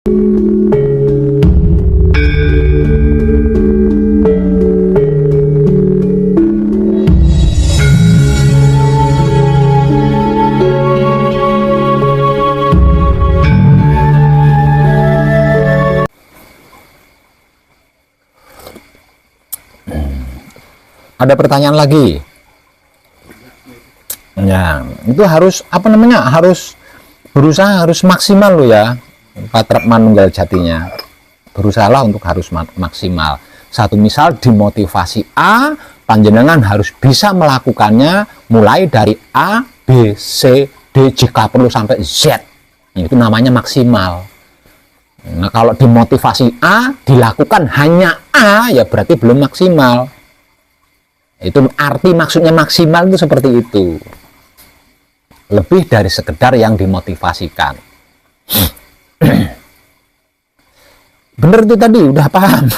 Ada pertanyaan lagi? Ya, itu harus harus berusaha, harus maksimal lo ya. Patrap manunggal jatinya. Berusahalah untuk harus maksimal. Satu misal dimotivasi A, panjenengan harus bisa melakukannya mulai dari A, B, C, D, jika perlu sampai Z. Itu namanya maksimal. Nah, kalau dimotivasi A dilakukan hanya A, ya berarti belum maksimal. Itu arti maksudnya maksimal itu seperti itu. Lebih dari sekedar yang dimotivasikan. Bener itu tadi, udah paham.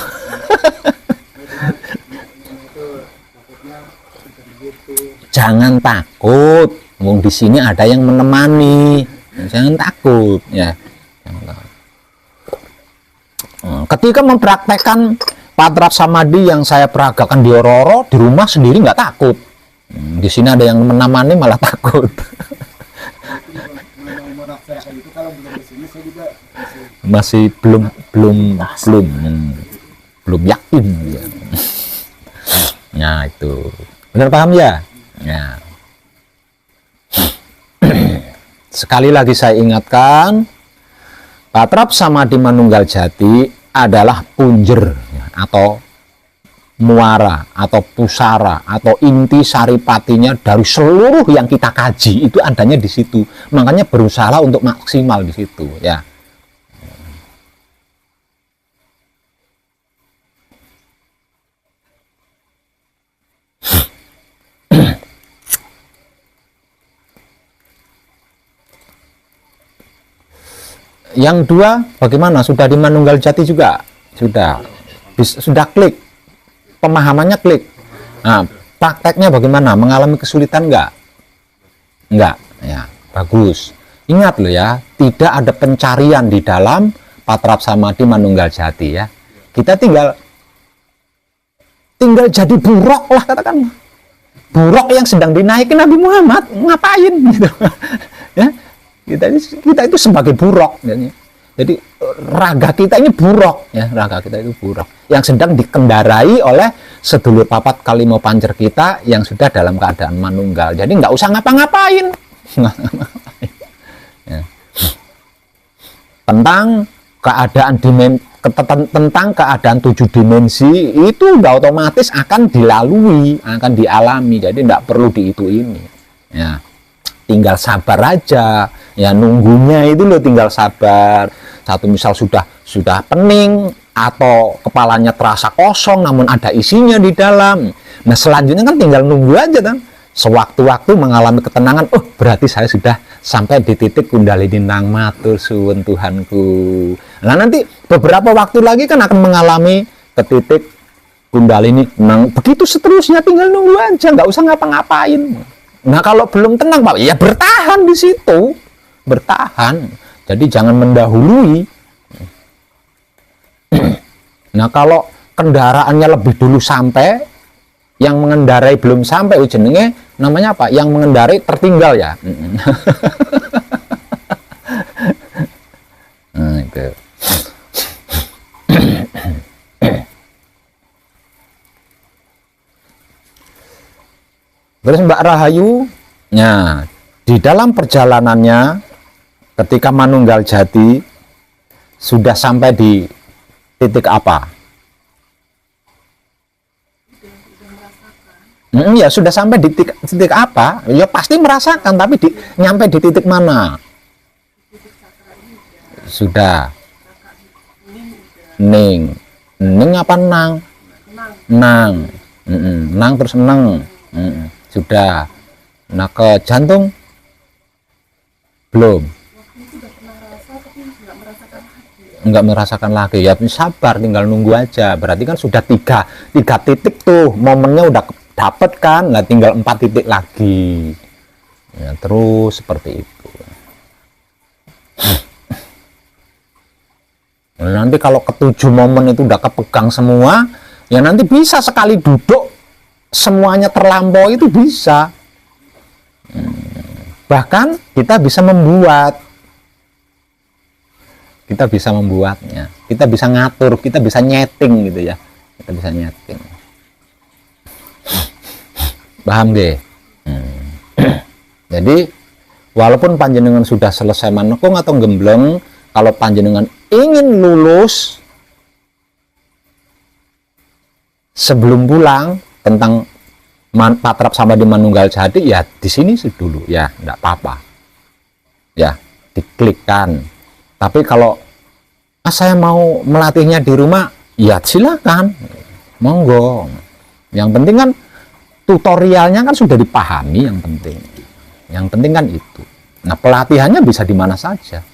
Jangan takut. Wong di sini ada yang menemani. Jangan takut ya. Ketika mempraktekkan Patrap Samadhi yang saya peragakan di Ororo, di rumah sendiri nggak takut. Di sini ada yang menemani malah takut. Masih belum yakin. Ya itu benar, paham ya? Ya. Sekali lagi saya ingatkan, Patrap Samadhi Manunggal Jati adalah punjer atau muara atau pusara atau inti saripatinya dari seluruh yang kita kaji itu adanya di situ. Makanya berusaha untuk maksimal di situ ya. Yang dua, bagaimana? Sudah di Manunggal Jati juga? Sudah klik. Pemahamannya klik. Nah, prakteknya bagaimana? Mengalami kesulitan enggak? Enggak. Ya, bagus. Ingat loh ya, tidak ada pencarian di dalam Patrap Samadhi Manunggal Jati ya. Kita tinggal jadi buruk lah, katakanlah. Buruk yang sedang dinaikin Nabi Muhammad, ngapain gitu. Ya. Kita itu sebagai buruk, jadi raga kita ini buruk ya, raga kita itu buruk yang sedang dikendarai oleh sedulur papat kalimo pancer kita yang sudah dalam keadaan manunggal. Jadi nggak usah ngapa-ngapain. Ya. Tentang keadaan 7 dimensi itu udah otomatis akan dilalui, akan dialami. Jadi nggak perlu ini. Ya. Tinggal sabar aja ya, nunggunya itu loh, tinggal sabar. Satu misal sudah pening atau kepalanya terasa kosong namun ada isinya di dalam. Nah selanjutnya kan tinggal nunggu aja kan, sewaktu-waktu mengalami ketenangan. Oh berarti saya sudah sampai di titik Kundalini Nang, matur suwun Tuhanku. Nah nanti beberapa waktu lagi kan akan mengalami ke titik Kundalini Nang, begitu seterusnya, tinggal nunggu aja, nggak usah ngapa-ngapain. Nah kalau belum tenang Pak, ya bertahan di situ, bertahan. Jadi jangan mendahului. Nah kalau kendaraannya lebih dulu sampai, yang mengendarai belum sampai, jenenge namanya apa? Yang mengendarai tertinggal ya. Nah itu. Terus Mbak Rahayu, nah di dalam perjalanannya ketika Manunggal Jati sudah sampai di titik apa? Ya sudah sampai di titik apa? Ya pasti merasakan, tapi nyampe di titik mana? Sudah ning apa nang? Nang, nang terus neng. Sudah. Nah ke jantung belum, nggak merasakan lagi ya, sabar, tinggal nunggu aja. Berarti kan sudah tiga titik tuh, momennya udah dapet kan. Nah tinggal 4 titik lagi ya, terus seperti itu. Nanti kalau ketujuh momen itu udah kepegang semua, ya nanti bisa sekali duduk semuanya terlampaui, itu bisa. Bahkan kita bisa membuatnya, kita bisa ngatur, kita bisa nyeting gitu ya, kita bisa nyeting. Paham deh. Jadi walaupun panjenengan sudah selesai manekung atau gembleng, kalau panjenengan ingin lulus sebelum pulang tentang patrap sama di Manunggal Jati, ya di sini dulu ya, enggak apa-apa ya, diklikkan. Tapi kalau saya mau melatihnya di rumah, ya silakan, monggo. Yang penting kan tutorialnya kan sudah dipahami, yang penting kan itu. Nah, pelatihannya bisa di mana saja.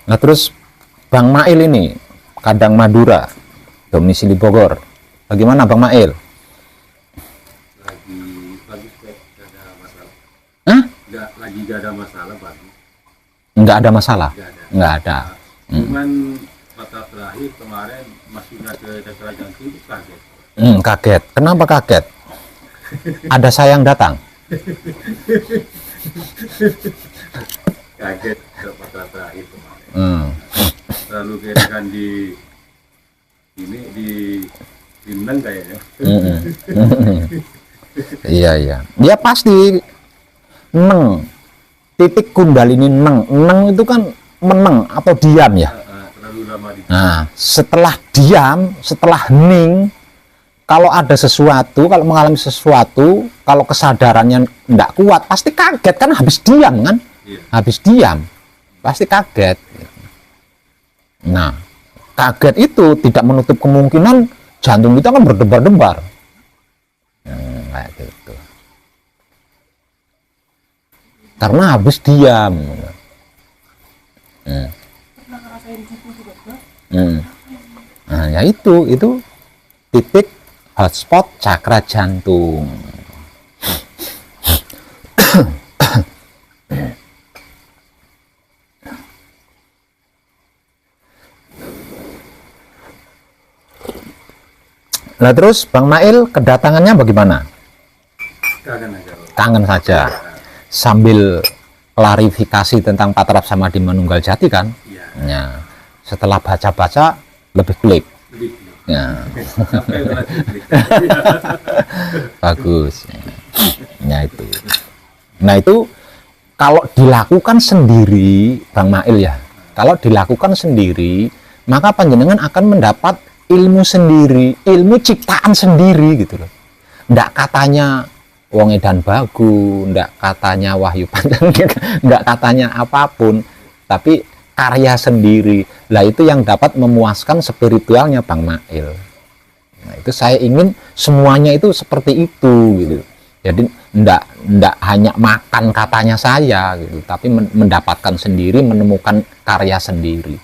Nah, terus Bang Mail ini Kadang Madura, domisili Bogor. Bagaimana Bang Mail? Lagi gak ada masalah. Hah? Lagi gak ada masalah, Pak. Nggak ada masalah? Nggak ada. Cuman patah terakhir kemarin masuknya ke cakra jantung itu kaget. Kaget. Kenapa kaget? Ada sayang datang? Kaget ke patah terakhir kemarin. Lalu kira kan di Mindeng kayaknya. Iya. Dia pasti neng. Titik kundalini neng itu kan meneng atau diam ya. Terlalu lama di. Nah, setelah diam, setelah hening, kalau ada sesuatu, kalau mengalami sesuatu, kalau kesadarannya tidak kuat, pasti kaget kan, habis diam kan? Iya. Habis diam, pasti kaget. Nah, kaget itu tidak menutup kemungkinan jantung kita kan berdebar-debar. Kayak gitu. Karena habis diam. Nah, ya itu titik hotspot cakra jantung. Nah, terus Bang Mail kedatangannya bagaimana? Kangen saja. Sambil klarifikasi tentang patrap sama di Manunggal Jati kan? Iya. Ya. Setelah baca-baca lebih klik. Ya. Bagus. Ya itu. Nah itu kalau dilakukan sendiri, Bang Mail ya. Kalau dilakukan sendiri, maka panjenengan akan mendapat ilmu sendiri, ilmu ciptaan sendiri gitu loh. Ndak katanya wong edan bagu, ndak katanya wahyu panjang, ndak katanya apapun, tapi karya sendiri. Lah itu yang dapat memuaskan spiritualnya Bang Mail. Nah, itu saya ingin semuanya itu seperti itu gitu. Jadi ndak hanya makan katanya saya gitu, tapi mendapatkan sendiri, menemukan karya sendiri.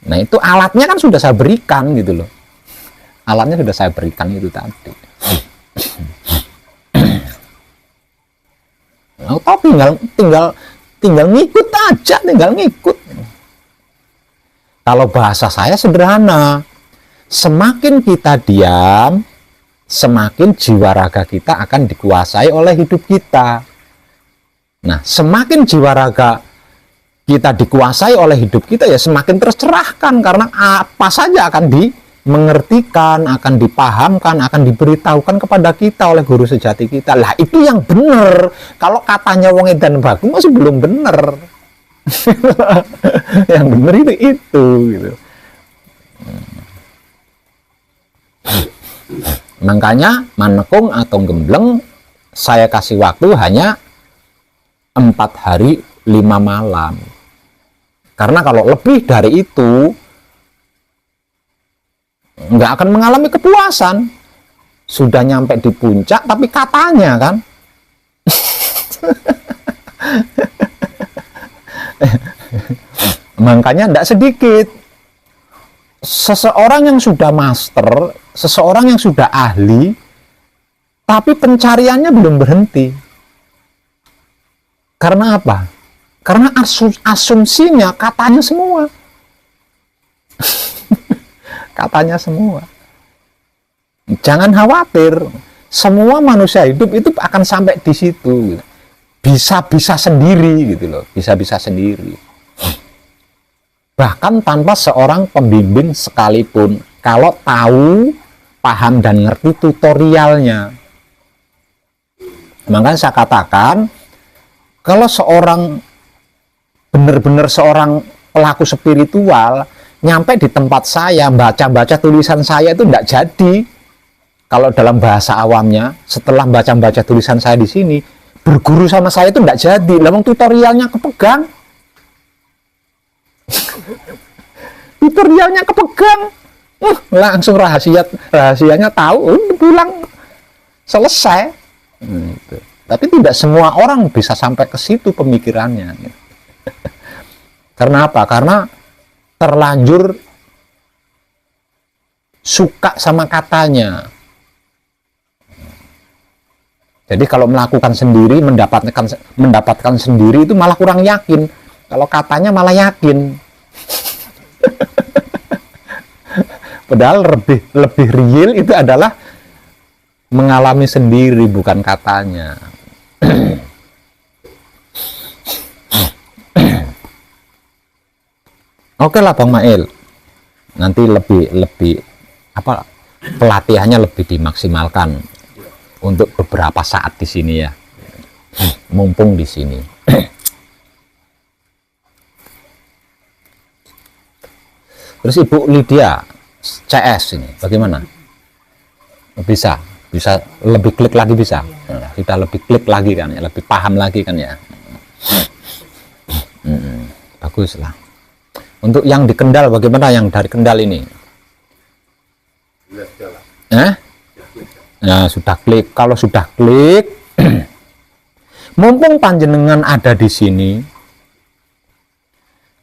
Nah, itu alatnya kan sudah saya berikan gitu loh. Alatnya sudah saya berikan itu tadi. Nah, tapi tinggal ngikut aja, tinggal ngikut. Kalau bahasa saya sederhana, semakin kita diam, semakin jiwa raga kita akan dikuasai oleh hidup kita. Nah, semakin jiwa raga kita dikuasai oleh hidup kita, ya semakin tercerahkan, karena apa saja akan dimengertikan, akan dipahamkan, akan diberitahukan kepada kita oleh guru sejati kita. Lah itu yang benar. Kalau katanya wong edan bagus masih belum benar. Yang benar itu gitu. Makanya manekung atau gembleng saya kasih waktu hanya 4 hari 5 malam. Karena kalau lebih dari itu nggak akan mengalami kepuasan. Sudah nyampe di puncak tapi katanya kan makanya tidak sedikit seseorang yang sudah master, seseorang yang sudah ahli, tapi pencariannya belum berhenti. Karena apa? Karena asumsinya katanya semua. Katanya semua. Jangan khawatir, semua manusia hidup itu akan sampai di situ. Bisa-bisa sendiri gitu loh, bisa-bisa sendiri. Bahkan tanpa seorang pembimbing sekalipun, kalau tahu, paham dan ngerti tutorialnya. Makanya saya katakan, kalau seorang benar-benar seorang pelaku spiritual nyampe di tempat saya, baca-baca tulisan saya itu tidak jadi. Kalau dalam bahasa awamnya, setelah baca-baca tulisan saya di sini, berguru sama saya itu tidak jadi. Lalu tutorialnya kepegang. Tutorialnya kepegang. Langsung rahasianya tahu, pulang selesai. Gitu. Tapi tidak semua orang bisa sampai ke situ pemikirannya. Karena apa? Karena terlanjur suka sama katanya. Jadi kalau melakukan sendiri, mendapatkan sendiri itu malah kurang yakin. Kalau katanya malah yakin. Padahal lebih real itu adalah mengalami sendiri, bukan katanya. Oke lah Bang Mail, nanti lebih apa, pelatihannya lebih dimaksimalkan untuk beberapa saat di sini ya, mumpung di sini. Terus Ibu Lydia CS ini bagaimana? Bisa lebih klik lagi bisa? Nah, kita lebih klik lagi kan ya, lebih paham lagi kan ya. Bagus lah. Untuk yang di Kendal bagaimana, yang dari Kendal ini? Nah, sudah klik. Kalau sudah klik, mumpung panjenengan ada di sini,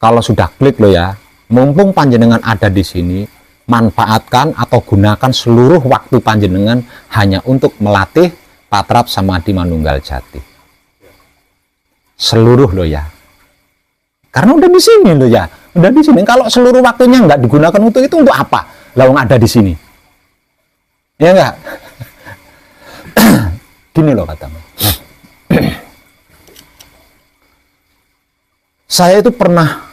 kalau sudah klik lo ya, mumpung panjenengan ada di sini, manfaatkan atau gunakan seluruh waktu panjenengan hanya untuk melatih Patrap Samadhi Manunggal Jati. Seluruh lo ya. Karena udah di sini lo ya, udah di sini. Kalau seluruh waktunya nggak digunakan untuk itu, untuk apa? Lawang ada di sini. Ya enggak? Gini loh katamu. Saya itu pernah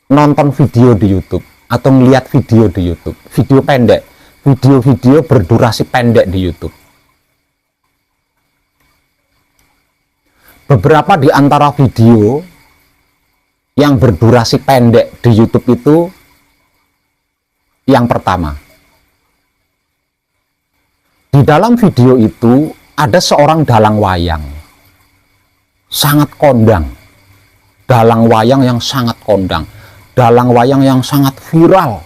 nonton video di YouTube atau ngeliat video di YouTube, video pendek, video-video berdurasi pendek di YouTube. Beberapa di antara video yang berdurasi pendek di YouTube itu, yang pertama, di dalam video itu ada seorang dalang wayang, sangat kondang, dalang wayang yang sangat kondang, dalang wayang yang sangat viral,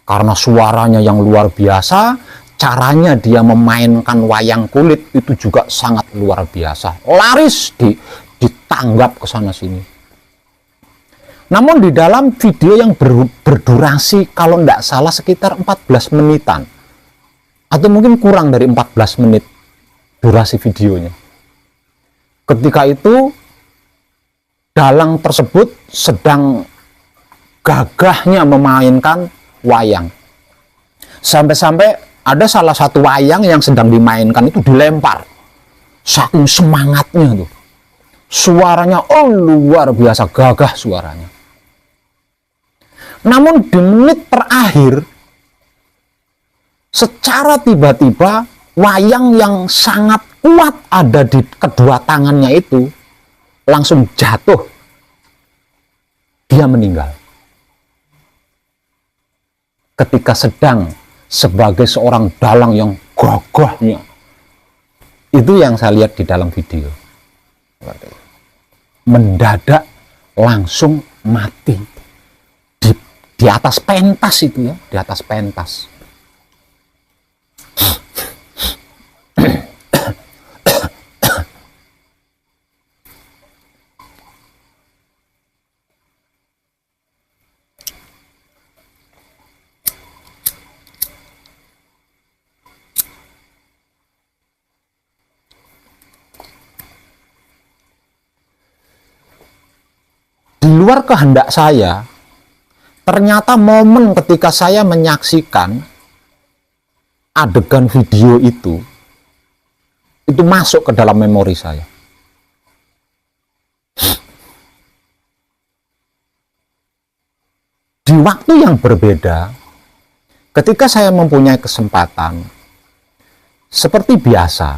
karena suaranya yang luar biasa. Caranya dia memainkan wayang kulit itu juga sangat luar biasa, laris ditanggap ke sana sini. Namun di dalam video yang berdurasi kalau tidak salah sekitar 14 menitan, atau mungkin kurang dari 14 menit durasi videonya, ketika itu dalang tersebut sedang gagahnya memainkan wayang, sampai-sampai ada salah satu wayang yang sedang dimainkan itu dilempar, saking semangatnya tuh, suaranya luar biasa gagah suaranya. Namun di menit terakhir, secara tiba-tiba wayang yang sangat kuat ada di kedua tangannya itu langsung jatuh, dia meninggal ketika sedang sebagai seorang dalang yang gagahnya. Itu yang saya lihat di dalam video. Mendadak langsung mati di atas pentas itu ya, di atas pentas. luar kehendak saya, ternyata momen ketika saya menyaksikan adegan video itu masuk ke dalam memori saya. Di waktu yang berbeda, ketika saya mempunyai kesempatan, seperti biasa,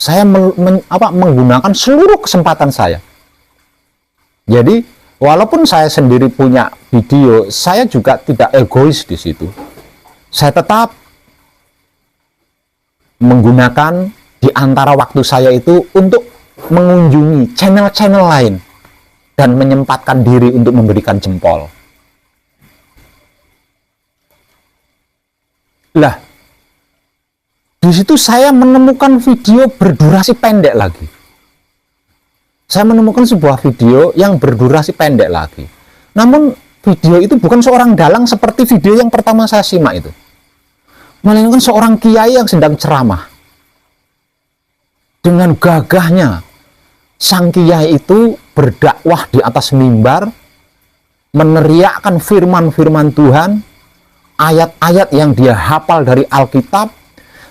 saya menggunakan seluruh kesempatan saya. Jadi, walaupun saya sendiri punya video, saya juga tidak egois di situ. Saya tetap menggunakan di antara waktu saya itu untuk mengunjungi channel-channel lain dan menyempatkan diri untuk memberikan jempol. Lah, di situ saya menemukan video berdurasi pendek lagi. Saya menemukan sebuah video yang berdurasi pendek lagi. Namun video itu bukan seorang dalang seperti video yang pertama saya simak itu, melainkan seorang kiai yang sedang ceramah. Dengan gagahnya, sang kiai itu berdakwah di atas mimbar, meneriakkan firman-firman Tuhan, ayat-ayat yang dia hafal dari Alkitab,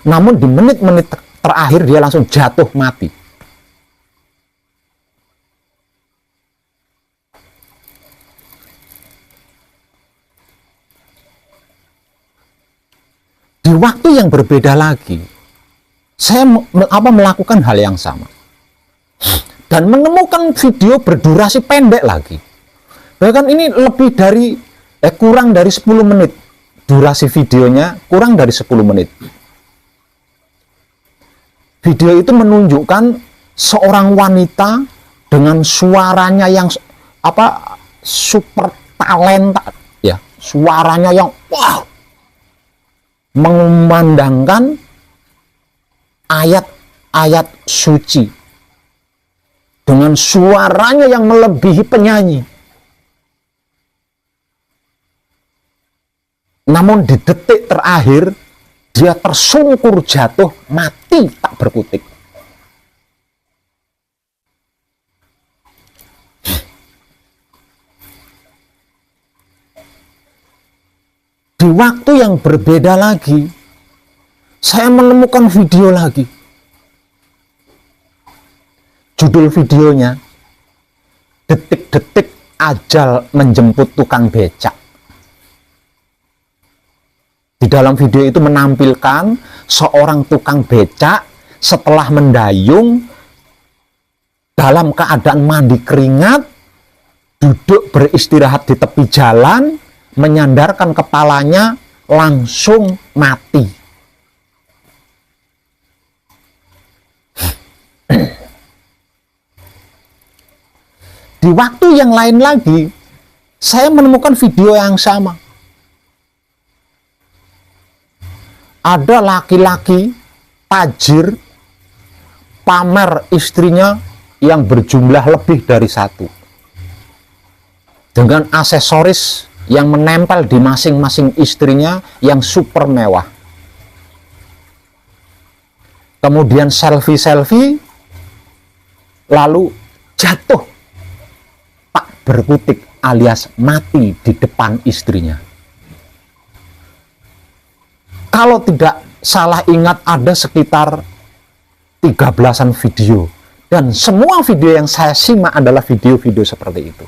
namun di menit-menit terakhir dia langsung jatuh mati. Di waktu yang berbeda lagi, saya melakukan hal yang sama dan menemukan video berdurasi pendek lagi. Bahkan ini lebih dari kurang dari 10 menit. Durasi videonya kurang dari 10 menit. Video itu menunjukkan seorang wanita dengan suaranya yang super talenta, ya, suaranya yang wow, mengumandangkan ayat-ayat suci dengan suaranya yang melebihi penyanyi. Namun di detik terakhir dia tersungkur jatuh mati tak berkutik. Di waktu yang berbeda lagi, saya menemukan video lagi. Judul videonya, Detik-detik Ajal Menjemput Tukang Becak. Di dalam video itu menampilkan seorang tukang becak setelah mendayung dalam keadaan mandi keringat, duduk beristirahat di tepi jalan, menyandarkan kepalanya, langsung mati. Di waktu yang lain lagi, saya menemukan video yang sama. Ada laki-laki tajir pamer istrinya yang berjumlah lebih dari satu, dengan aksesoris yang menempel di masing-masing istrinya yang super mewah. Kemudian selfie-selfie, lalu jatuh tak berkutik alias mati di depan istrinya. Kalau tidak salah ingat ada sekitar 13-an video. Dan semua video yang saya simak adalah video-video seperti itu.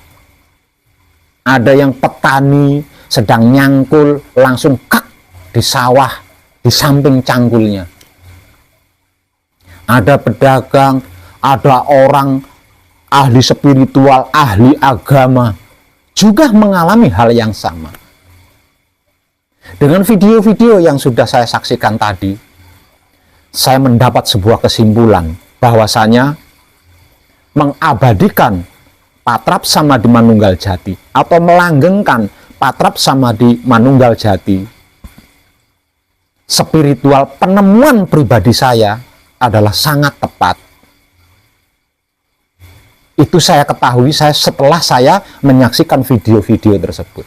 Ada yang petani sedang nyangkul langsung kak di sawah di samping cangkulnya. Ada pedagang, ada orang ahli spiritual, ahli agama juga mengalami hal yang sama. Dengan video-video yang sudah saya saksikan tadi, saya mendapat sebuah kesimpulan bahwasanya mengabadikan patrap samadhi manunggal jati atau melanggengkan patrap samadhi manunggal jati, spiritual penemuan pribadi saya adalah sangat tepat. Itu saya ketahui setelah saya menyaksikan video-video tersebut.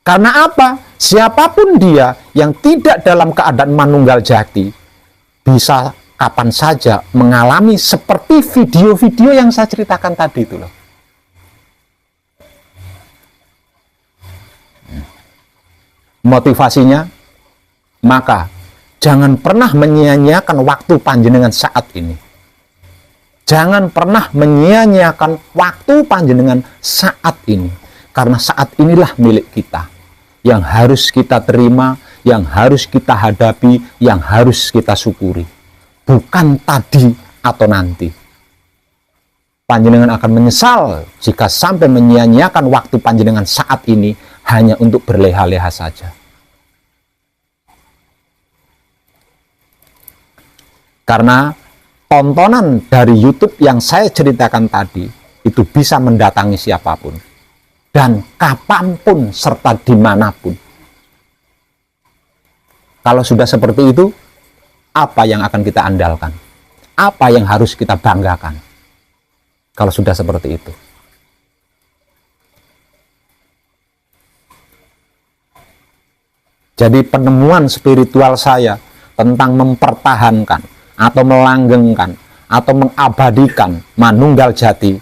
Karena apa? Siapapun dia yang tidak dalam keadaan manunggal jati bisa kapan saja mengalami seperti video-video yang saya ceritakan tadi itu loh. motivasinya, maka jangan pernah menyia-nyiakan waktu panjenengan saat ini. Jangan pernah menyia-nyiakan waktu panjenengan saat ini. Karena saat inilah milik kita. Yang harus kita terima, yang harus kita hadapi, yang harus kita syukuri. Bukan tadi atau nanti. Panjenengan akan menyesal jika sampai menyia-nyiakan waktu panjenengan saat ini hanya untuk berleha-leha saja. Karena tontonan dari YouTube yang saya ceritakan tadi itu bisa mendatangi siapapun dan kapanpun serta dimanapun. Kalau sudah seperti itu, apa yang akan kita andalkan? Apa yang harus kita banggakan? Kalau sudah seperti itu. Jadi penemuan spiritual saya tentang mempertahankan atau melanggengkan atau mengabadikan manunggal jati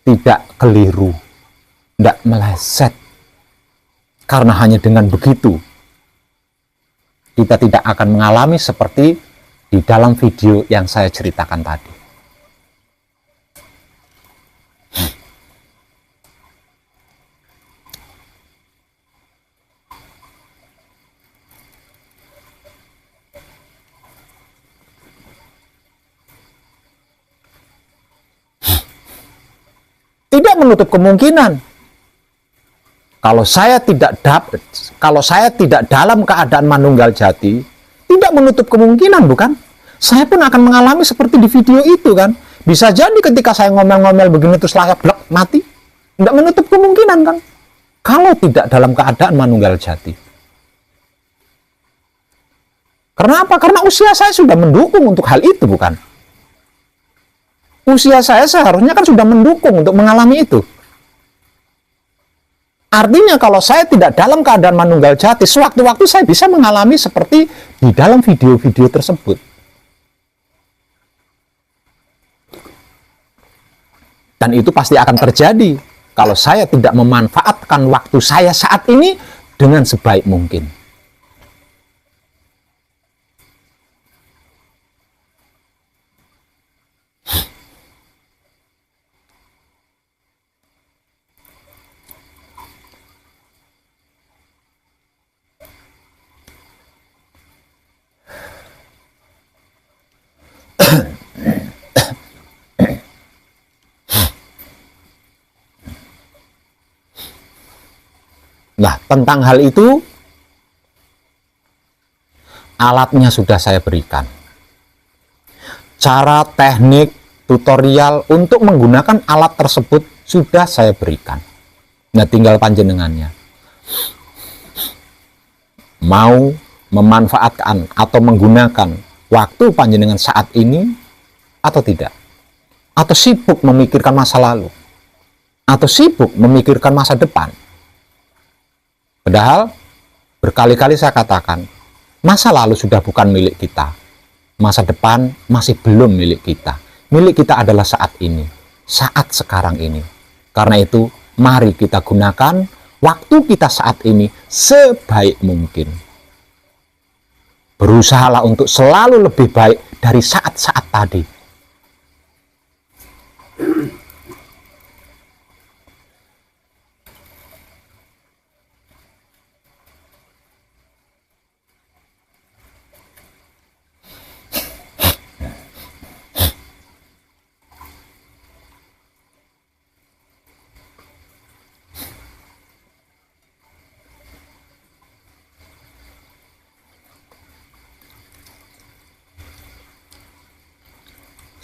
tidak keliru, tidak meleset. Karena hanya dengan begitu kita tidak akan mengalami seperti di dalam video yang saya ceritakan tadi. Tidak menutup kemungkinan kalau saya tidak dalam keadaan manunggal jati, tidak menutup kemungkinan, bukan? Saya pun akan mengalami seperti di video itu, kan? Bisa jadi ketika saya ngomel-ngomel begini terus layak blek mati, tidak menutup kemungkinan, kan? Kalau tidak dalam keadaan manunggal jati. Kenapa? Karena usia saya sudah mendukung untuk hal itu, bukan? Usia saya seharusnya kan sudah mendukung untuk mengalami itu. Artinya kalau saya tidak dalam keadaan manunggal jati, sewaktu-waktu saya bisa mengalami seperti di dalam video-video tersebut. Dan itu pasti akan terjadi kalau saya tidak memanfaatkan waktu saya saat ini dengan sebaik mungkin. Nah, tentang hal itu, alatnya sudah saya berikan. Cara, teknik, tutorial untuk menggunakan alat tersebut sudah saya berikan. Nah, tinggal panjenengannya. Mau memanfaatkan atau menggunakan waktu panjenengan saat ini atau tidak. Atau sibuk memikirkan masa lalu. Atau sibuk memikirkan masa depan. Padahal berkali-kali saya katakan, masa lalu sudah bukan milik kita. Masa depan masih belum milik kita. Milik kita adalah saat ini, saat sekarang ini. Karena itu, mari kita gunakan waktu kita saat ini sebaik mungkin. Berusahalah untuk selalu lebih baik dari saat-saat tadi.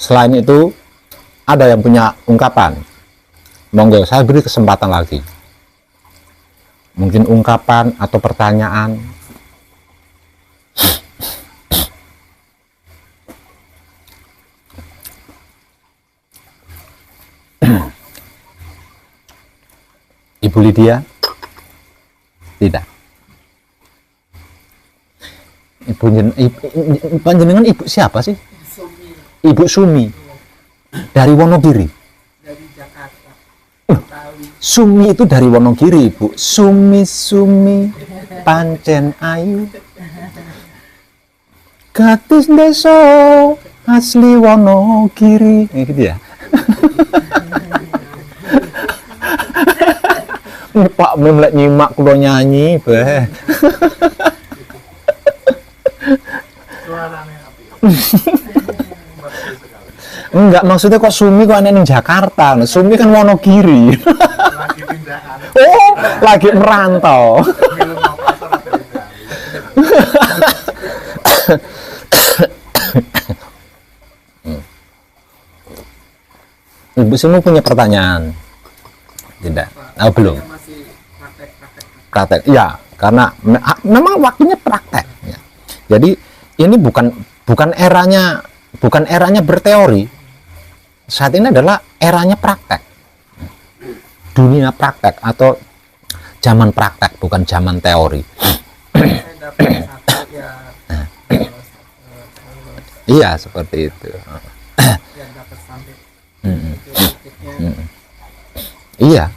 Selain itu, ada yang punya ungkapan. Monggo, saya beri kesempatan lagi. Mungkin ungkapan atau pertanyaan. Ibu Lydia? Tidak. Panjenengan ibu siapa sih? Ibu Sumi. Dari Wonogiri. Dari Jakarta. Sumi itu dari Wonogiri, Ibu. Sumi. pancen ayu. Gadis desa asli Wonogiri. Gitu ya. Pak Mim lek nyimak kula nyanyi beh. Suaranya api. Enggak, maksudnya kok Sumi kok aneh ning Jakarta. Nah, Sumi kan Wonogiri. Lagi tindakan. Oh, lagi merantau. Film operator apa tidak? Ibu Sumi punya pertanyaan? Tidak? Oh, belum. Masih praktek-praktek. Praktek. Ya, karena memang waktunya praktek. Ya. Jadi ini bukan eranya berteori. Saat ini adalah eranya praktek. Dunia praktek atau zaman praktek, bukan zaman teori. Saya dapat satu ya. Iya, seperti itu. Yang dapat sampai Mm-mm. titiknya. Mm-mm. Iya.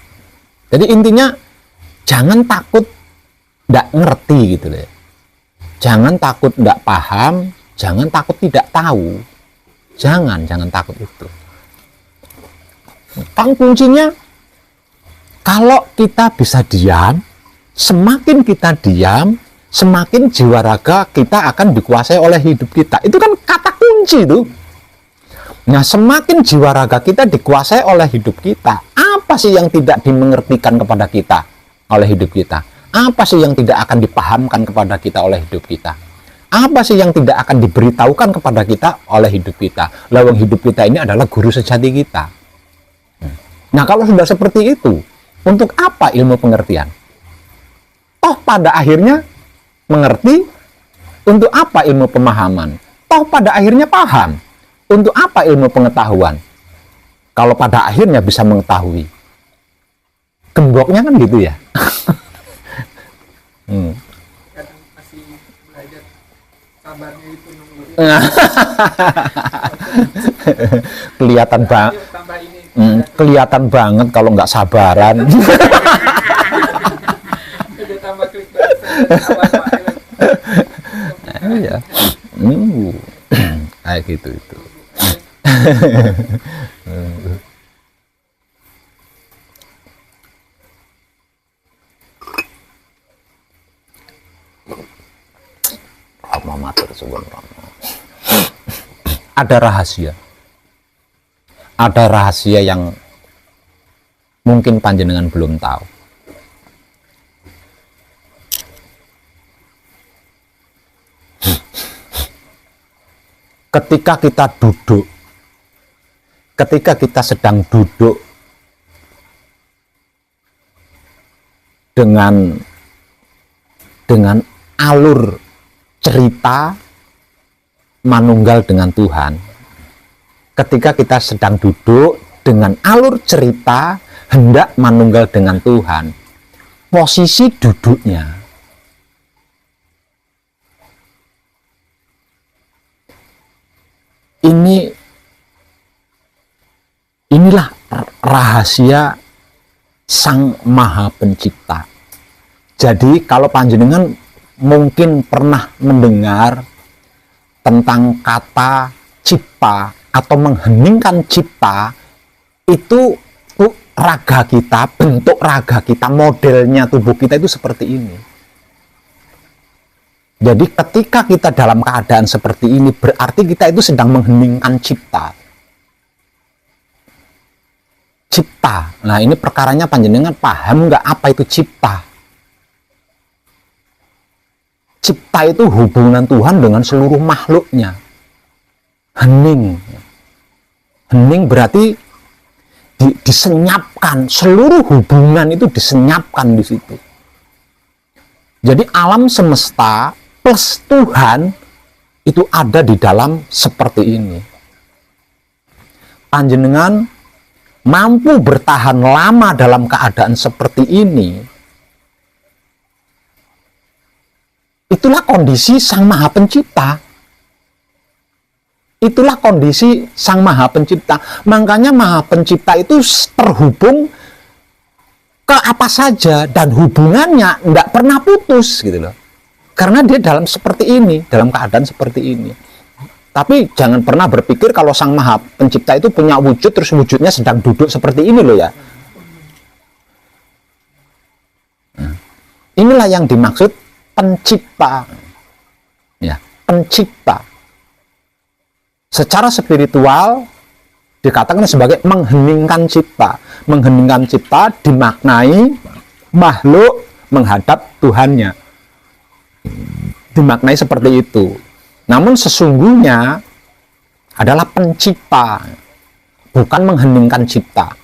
Jadi intinya jangan takut nggak ngerti gitu loh. Jangan takut nggak paham, jangan takut tidak tahu. Jangan takut itu. Kan kuncinya kalau kita bisa diam, semakin kita diam, semakin jiwa raga kita akan dikuasai oleh hidup kita. Itu kan kata kunci itu. Nah, semakin jiwa raga kita dikuasai oleh hidup kita, apa sih yang tidak dimengertikan kepada kita oleh hidup kita? Apa sih yang tidak akan dipahamkan kepada kita oleh hidup kita? Apa sih yang tidak akan diberitahukan kepada kita oleh hidup kita? Lawang hidup kita ini adalah guru sejati kita. Nah, kalau sudah seperti itu, untuk apa ilmu pengertian? Toh pada akhirnya mengerti, untuk apa ilmu pemahaman? Toh pada akhirnya paham. Untuk apa ilmu pengetahuan? Kalau pada akhirnya bisa mengetahui. Gemboknya kan gitu ya. Kadang masih belajar sabarnya itu nunggu. Kelihatan banget. Yuk, tambah ini. Kelihatan banget kalau nggak sabaran. Udah tambah klik banget. Sabar, Pak. Iya. Kayak gitu itu. Ada rahasia. Ada rahasia yang mungkin panjenengan belum tahu. Ketika kita duduk, ketika kita sedang duduk dengan alur cerita manunggal dengan Tuhan, ketika kita sedang duduk dengan alur cerita hendak manunggal dengan Tuhan, posisi duduknya inilah rahasia Sang Maha Pencipta. Jadi kalau panjenengan mungkin pernah mendengar tentang kata cipta atau mengheningkan cipta, itu raga kita, bentuk raga kita, modelnya tubuh kita itu seperti ini. Jadi ketika kita dalam keadaan seperti ini, berarti kita itu sedang mengheningkan cipta. Cipta. Nah, ini perkaranya panjenengan paham nggak apa itu cipta? Cipta itu hubungan Tuhan dengan seluruh makhluknya. Hening. Hening berarti disenyapkan, seluruh hubungan itu disenyapkan di situ. Jadi alam semesta plus Tuhan itu ada di dalam seperti ini. Panjenengan mampu bertahan lama dalam keadaan seperti ini, itulah kondisi Sang Maha Pencipta. Itulah kondisi Sang Maha Pencipta. Makanya Maha Pencipta itu terhubung ke ke apa saja dan hubungannya nggak pernah putus gitu loh. Karena dia dalam seperti ini, dalam keadaan seperti ini. Tapi jangan pernah berpikir kalau Sang Maha Pencipta itu punya wujud, terus wujudnya sedang duduk seperti ini loh ya. Nah, inilah yang dimaksud pencipta. Ya, pencipta. Secara spiritual dikatakan sebagai mengheningkan cipta. Mengheningkan cipta dimaknai makhluk menghadap Tuhannya. Dimaknai seperti itu. Namun sesungguhnya adalah pencipta, bukan mengheningkan cipta,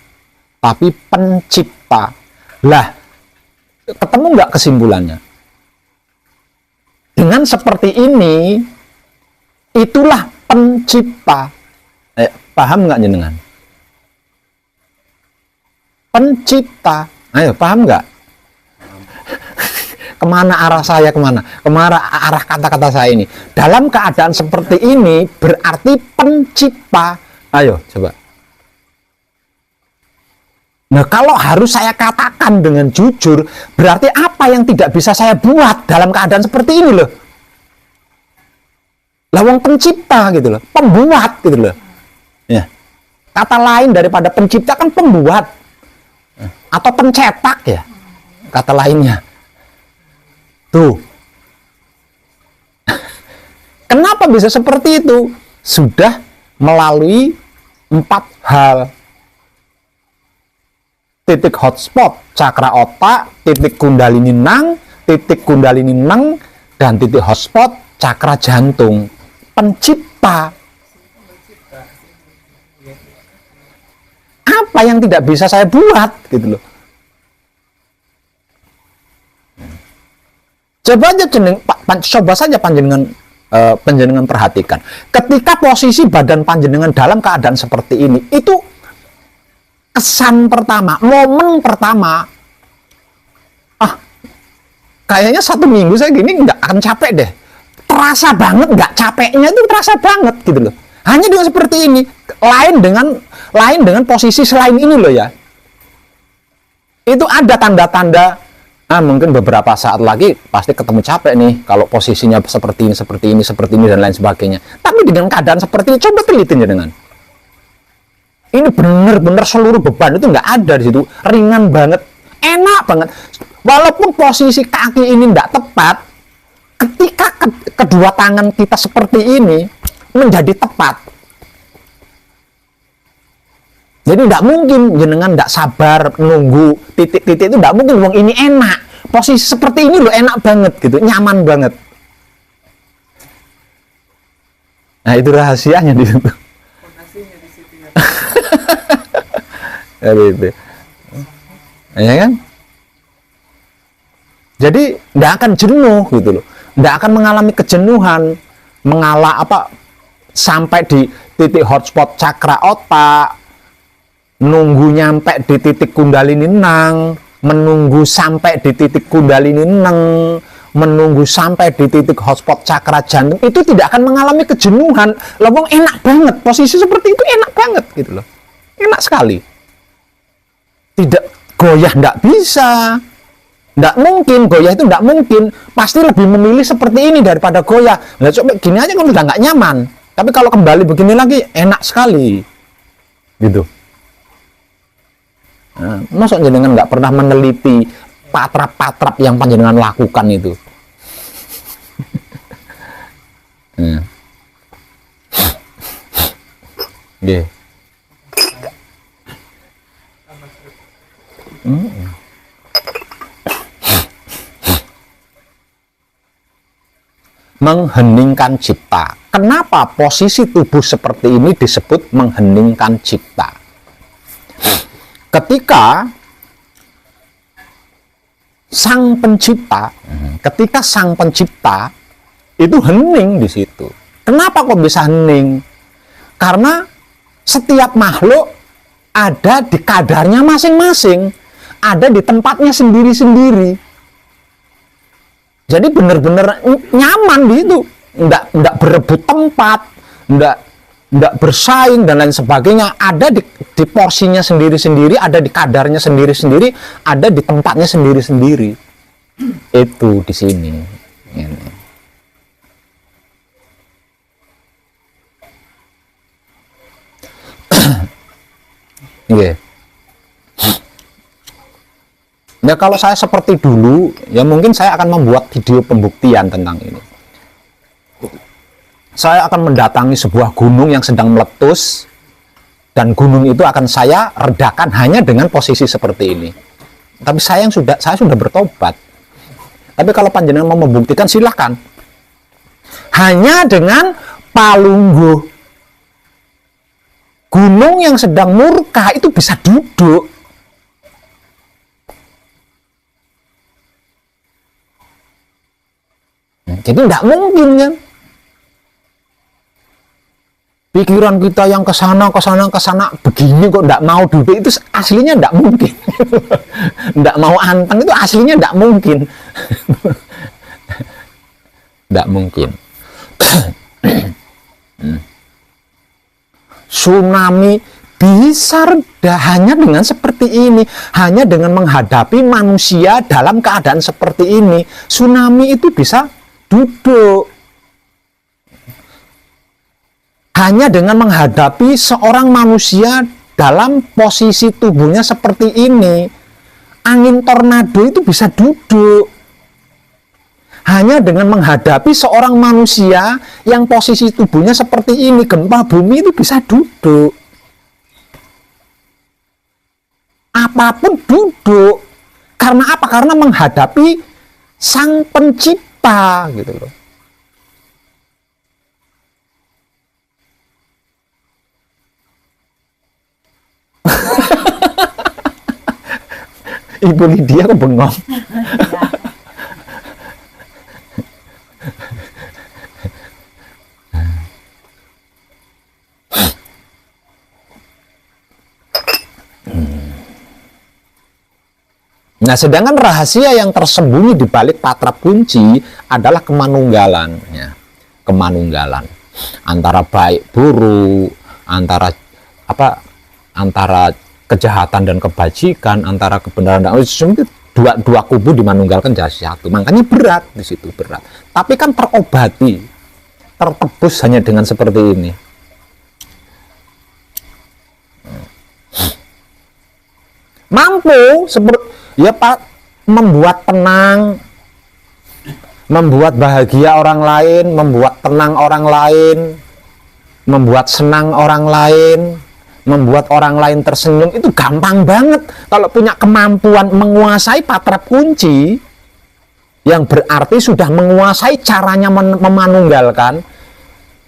tapi pencipta. Lah, ketemu nggak kesimpulannya? Dengan seperti ini, itulah pencipta. Paham nggak jenengan? Pencipta. Ayo, paham nggak? Kemana arah saya, kemana arah kata-kata saya ini? Dalam keadaan seperti ini berarti pencipta. Ayo coba. Nah, kalau harus saya katakan dengan jujur, berarti apa yang tidak bisa saya buat dalam keadaan seperti ini loh? Lawang pencipta gitu loh, pembuat gitu loh. Ya. Kata lain daripada pencipta kan pembuat atau pencetak ya. Kata lainnya. Tuh. Kenapa bisa seperti itu? Sudah melalui 4 hal. Titik hotspot, cakra otak, titik kundalini nang, dan titik hotspot, cakra jantung. Pencipta. Apa yang tidak bisa saya buat gitu loh. Coba saja panjenengan perhatikan. Ketika posisi badan panjenengan dalam keadaan seperti ini, itu kesan pertama, momen pertama, kayaknya 1 minggu saya gini nggak akan capek deh. Terasa banget, nggak capeknya itu terasa banget gitu loh. Hanya dengan seperti ini, lain dengan posisi selain ini loh ya. Itu ada tanda-tanda. Mungkin beberapa saat lagi pasti ketemu capek nih kalau posisinya seperti ini dan lain sebagainya. Tapi dengan keadaan seperti ini, coba teliti dengan. Ini benar-benar seluruh beban itu nggak ada di situ, ringan banget, enak banget. Walaupun posisi kaki ini nggak tepat, ketika kedua tangan kita seperti ini menjadi tepat. Jadi tidak mungkin jenengan tidak sabar nunggu titik-titik itu, tidak mungkin. Wong ini enak, posisi seperti ini loh enak banget gitu, nyaman banget. Nah itu rahasianya di situ. Fondasinya di situ ya. Gitu. Ya kan? Jadi tidak akan jenuh gitu loh, tidak akan mengalami kejenuhan, sampai di titik hotspot cakra otak. Nunggu nyampe di titik kundalini nang, menunggu sampai di titik kundalini nang, menunggu sampai di titik hotspot cakra jantung, itu tidak akan mengalami kejenuhan. Lawang enak banget, posisi seperti itu enak banget gitu loh, enak sekali. Tidak goyah, tidak bisa, tidak mungkin goyah itu tidak mungkin. Pasti lebih memilih seperti ini daripada goyah. Nah, coba gini aja kalau udah nggak nyaman, tapi kalau kembali begini lagi enak sekali, gitu. Nah, masuk jenengan nggak pernah meneliti patrap-patrap yang panjenengan lakukan itu. Yeah. Mengheningkan cipta. Kenapa posisi tubuh seperti ini disebut mengheningkan cipta? Ketika sang pencipta itu hening di situ. Kenapa kok bisa hening? Karena setiap makhluk ada di kadarnya masing-masing, ada di tempatnya sendiri-sendiri. Jadi benar-benar nyaman di itu, enggak berebut tempat, enggak nggak bersaing dan lain sebagainya, ada di porsinya sendiri-sendiri, ada di kadarnya sendiri-sendiri, ada di tempatnya sendiri-sendiri. Itu di sini. Ini. Yeah. Ya kalau saya seperti dulu, ya mungkin saya akan membuat video pembuktian tentang ini. Saya akan mendatangi sebuah gunung yang sedang meletus, dan gunung itu akan saya redakan hanya dengan posisi seperti ini. Tapi saya sudah bertobat. Tapi kalau panjenengan mau membuktikan, silahkan. Hanya dengan palungguh. Gunung yang sedang murka itu bisa duduk. Jadi tidak mungkin kan? Pikiran kita yang kesana begini kok tidak mau duduk, itu aslinya tidak mungkin. Tidak mau anteng itu aslinya tidak mungkin. Tidak mungkin. Tsunami bisa reda hanya dengan seperti ini, hanya dengan menghadapi manusia dalam keadaan seperti ini. Tsunami itu bisa duduk hanya dengan menghadapi seorang manusia dalam posisi tubuhnya seperti ini. Angin tornado itu bisa duduk hanya dengan menghadapi seorang manusia yang posisi tubuhnya seperti ini. Gempa bumi itu bisa duduk. Apapun duduk. Karena apa? Karena menghadapi Sang Pencipta gitu loh. Ibu Lydia kok bengong. Nah, sedangkan rahasia yang tersembunyi di balik patrap kunci adalah kemanunggalan, ya. Kemanunggalan antara baik buruk, antara kejahatan dan kebajikan, antara kebenaran dan itu dua kubu dimanunggalkan jadi satu. Makanya berat di situ, berat. Tapi kan terobati, tertebus hanya dengan seperti ini. Mampu ya Pak, membuat tenang, membuat bahagia orang lain, membuat tenang orang lain, membuat senang orang lain, membuat orang lain tersenyum, itu gampang banget. Kalau punya kemampuan menguasai patrap kunci, yang berarti sudah menguasai caranya memanunggalkan,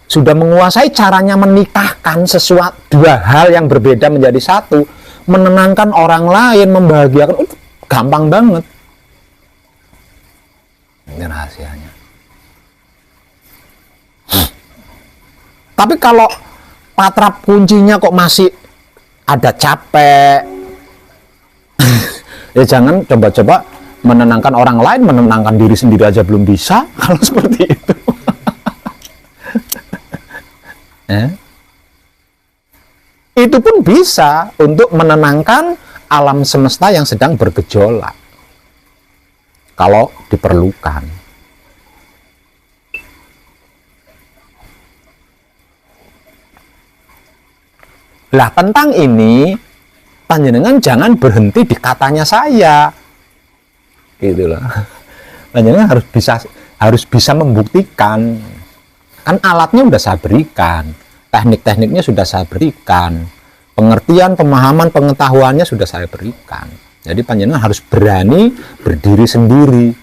sudah menguasai caranya menikahkan dua hal yang berbeda menjadi satu, menenangkan orang lain, membahagiakan, gampang banget. Ini rahasianya. Tapi kalau patrap kuncinya kok masih ada capek, ya jangan coba-coba menenangkan orang lain, menenangkan diri sendiri aja belum bisa kalau seperti itu. Itu pun bisa untuk menenangkan alam semesta yang sedang bergejolak kalau diperlukan. Lah tentang ini panjenengan jangan berhenti di katanya saya, gitu loh. Panjenengan harus bisa membuktikan. Kan alatnya sudah saya berikan, teknik-tekniknya sudah saya berikan, pengertian, pemahaman, pengetahuannya sudah saya berikan. Jadi panjenengan harus berani berdiri sendiri.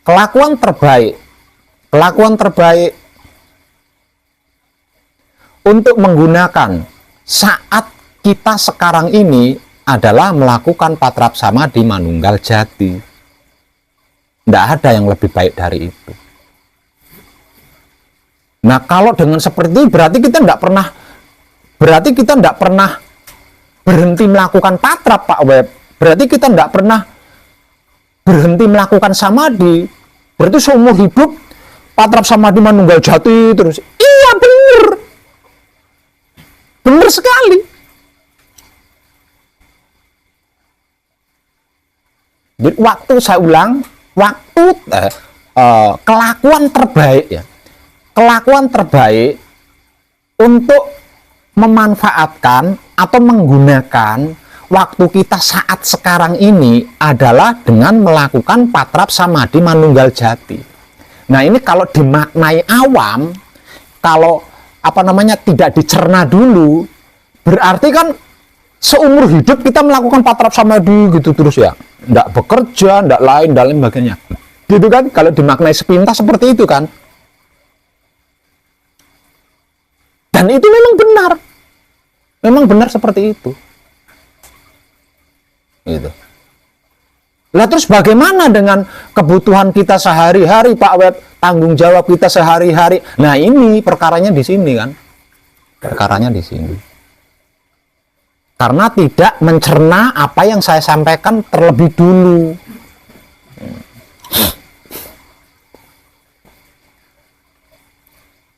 Kelakuan terbaik untuk menggunakan saat kita sekarang ini adalah melakukan patrap samadhi manunggal jati. Tidak ada yang lebih baik dari itu. Nah, kalau dengan seperti itu berarti kita tidak pernah berhenti melakukan patrap Pak Web, berarti kita tidak pernah berhenti melakukan samadhi. Berarti seumur hidup patrap samadhi manunggal jati terus. Iya bener, bener sekali. Jadi waktu, saya ulang, waktu kelakuan terbaik ya, kelakuan terbaik untuk memanfaatkan atau menggunakan waktu kita saat sekarang ini adalah dengan melakukan patrap samadhi manunggal jati. Nah ini kalau dimaknai awam, kalau tidak dicerna dulu, berarti kan seumur hidup kita melakukan patrap samadhi gitu terus ya, nggak bekerja, nggak lain dan lain sebagainya, gitu kan? Kalau dimaknai sepintas seperti itu kan, dan itu memang benar seperti itu, gitu. Lah terus bagaimana dengan kebutuhan kita sehari-hari Pak Web, tanggung jawab kita sehari-hari? Nah ini perkaranya di sini kan, perkaranya di sini. Karena tidak mencerna apa yang saya sampaikan terlebih dulu.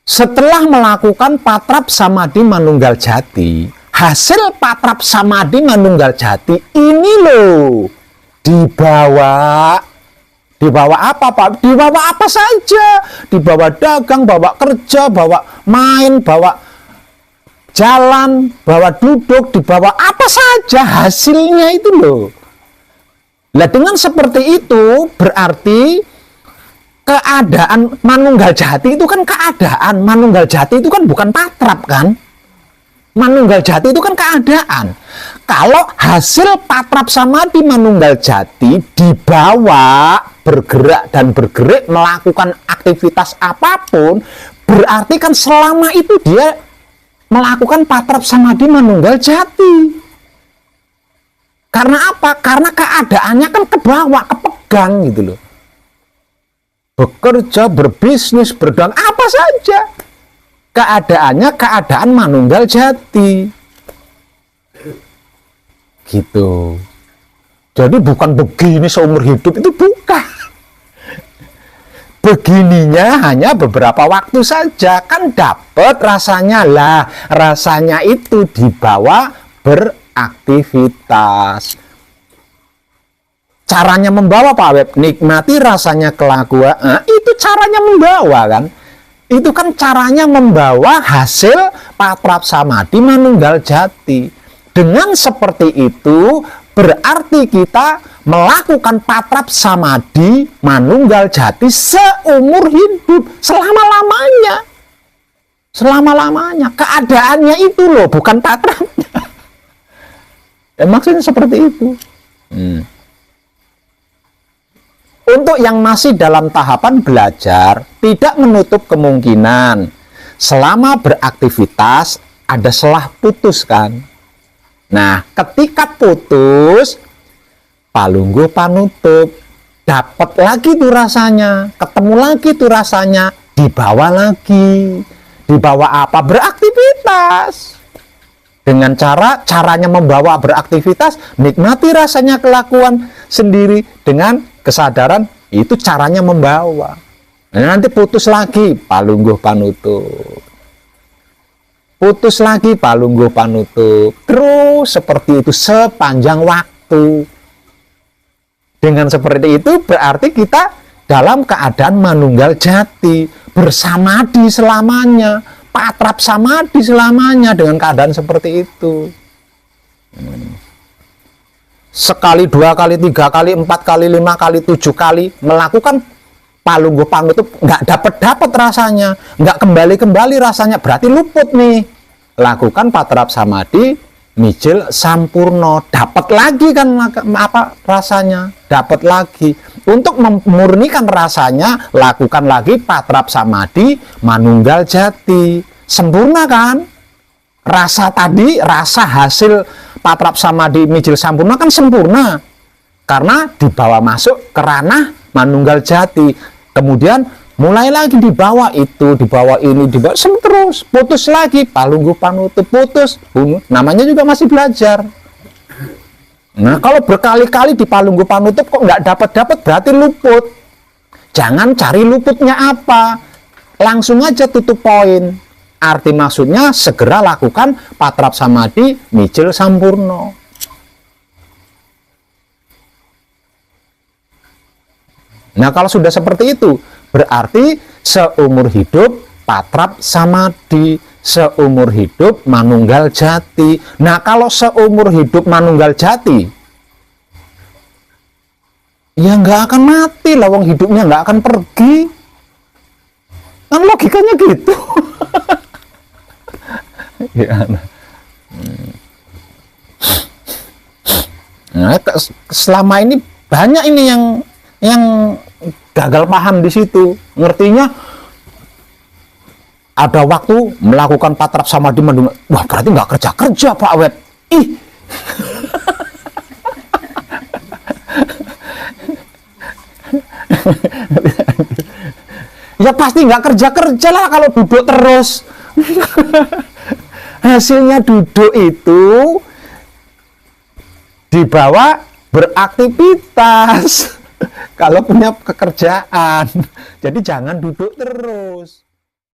Setelah melakukan patrap samadhi manunggal jati, hasil patrap samadhi manunggal jati ini loh dibawa apa Pak? Dibawa apa saja, dibawa dagang, bawa kerja, bawa main, bawa jalan, bawa duduk, dibawa apa saja, hasilnya itu loh. Nah dengan seperti itu berarti keadaan manunggal jati itu kan keadaan, manunggal jati itu kan bukan patrap kan, manunggal jati itu kan keadaan. Kalau hasil patrap samadhi manunggal jati dibawa bergerak dan bergerik melakukan aktivitas apapun, berarti kan selama itu dia melakukan patrap samadhi manunggal jati. Karena apa? Karena keadaannya kan kebawa, kepegang gitu loh. Bekerja, berbisnis, berdagang, apa saja. Keadaannya keadaan manunggal jati. Gitu. Jadi bukan begini seumur hidup, itu bukan. Begininya hanya beberapa waktu saja, kan dapat rasanya lah. Rasanya itu dibawa beraktivitas. Caranya membawa Pak Web, nikmati rasanya kelakuan. Nah, itu caranya membawa kan. Itu kan caranya membawa hasil patrap samadhi manunggal jati. Dengan seperti itu berarti kita melakukan patrap samadhi manunggal jati seumur hidup, selama-lamanya. Selama-lamanya. Keadaannya itu loh, bukan patrapnya. Maksudnya seperti itu. Untuk yang masih dalam tahapan belajar, tidak menutup kemungkinan selama beraktivitas ada selah putus kan. Nah, ketika putus, palungguh panutup, dapat lagi tuh rasanya, ketemu lagi tuh rasanya, dibawa lagi. Dibawa apa? Beraktivitas. Dengan caranya membawa beraktivitas, nikmati rasanya kelakuan sendiri dengan kesadaran, itu caranya membawa. Nah, nanti putus lagi, palungguh panutup. Putus lagi, palungguh panutup. Terus seperti itu sepanjang waktu. Dengan seperti itu berarti kita dalam keadaan manunggal jati, bersamadhi selamanya, patrap samadhi selamanya dengan keadaan seperti itu. Sekali, dua kali, tiga kali, empat kali, lima kali, 7 kali melakukan palungguh panutup, nggak dapat rasanya, nggak kembali rasanya, berarti luput nih. Lakukan patrap samadhi mijil sampurno, dapat lagi kan apa rasanya, dapat lagi. Untuk memurnikan rasanya, lakukan lagi patrap samadhi manunggal jati, sempurna kan? Rasa tadi, rasa hasil patrap samadhi mijil sampurna kan sempurna, karena dibawa masuk ke ranah manunggal jati. Kemudian mulai lagi dibawa itu, dibawa ini, dibawa terus, putus lagi, palungguh panutup putus, namanya juga masih belajar. Nah, kalau berkali-kali di palungguh panutup kok nggak dapat berarti luput. Jangan cari luputnya apa, langsung aja tutup poin. Arti maksudnya segera lakukan patrap samadhi mijil sampurno. Nah, kalau sudah seperti itu, berarti seumur hidup patrap samadhi, seumur hidup manunggal jati. Nah, kalau seumur hidup manunggal jati, ya nggak akan mati lah, wong hidupnya nggak akan pergi. Kan logikanya gitu. Ya, nah, selama ini banyak ini yang gagal paham di situ, ngertinya ada waktu melakukan patrap samadhi mendengar, wah berarti nggak kerja Pak Wet. Ih, ya pasti nggak kerja lah kalau duduk terus. Hasilnya duduk itu dibawa beraktivitas. Kalau punya pekerjaan, jadi jangan duduk terus.